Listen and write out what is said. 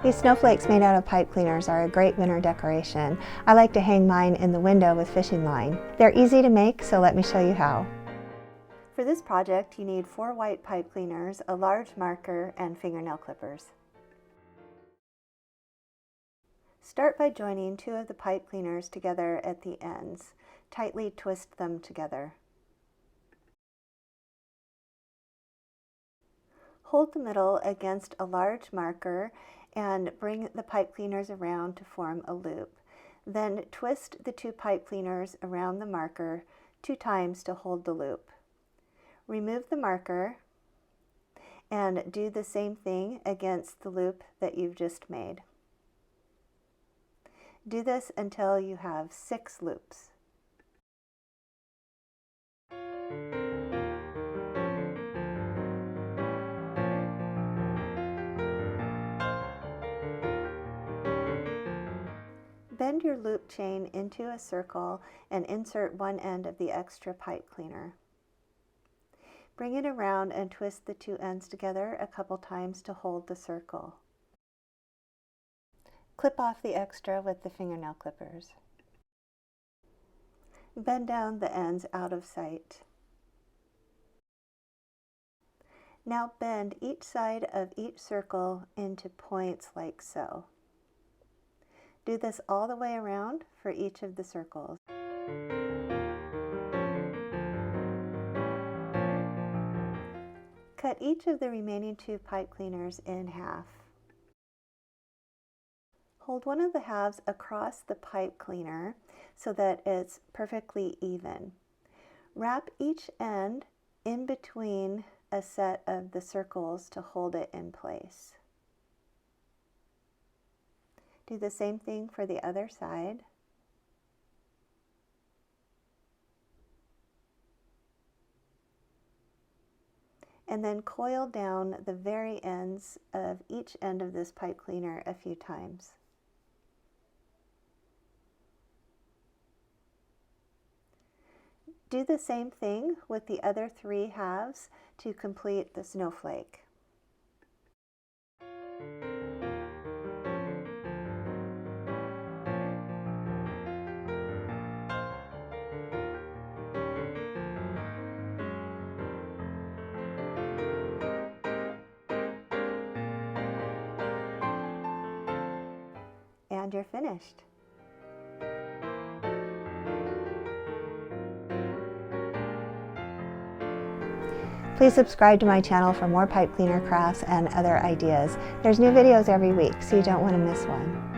These snowflakes made out of pipe cleaners are a great winter decoration. I like to hang mine in the window with fishing line. They're easy to make, so let me show you how. For this project, you need 4 white pipe cleaners, a large marker, and fingernail clippers. Start by joining 2 of the pipe cleaners together at the ends. Tightly twist them together. Hold the middle against a large marker and bring the pipe cleaners around to form a loop. Then twist the 2 pipe cleaners around the marker 2 times to hold the loop. Remove the marker and do the same thing against the loop that you've just made. Do this until you have 6 loops. Bend your loop chain into a circle and insert one end of the extra pipe cleaner. Bring it around and twist the 2 ends together a couple times to hold the circle. Clip off the extra with the fingernail clippers. Bend down the ends out of sight. Now bend each side of each circle into points like so. Do this all the way around for each of the circles. Cut each of the remaining 2 pipe cleaners in half. Hold one of the halves across the pipe cleaner so that it's perfectly even. Wrap each end in between a set of the circles to hold it in place. Do the same thing for the other side. And then coil down the very ends of each end of this pipe cleaner a few times. Do the same thing with the other 3 halves to complete the snowflake. And you're finished. Please subscribe to my channel for more pipe cleaner crafts and other ideas. There's new videos every week, so you don't want to miss one.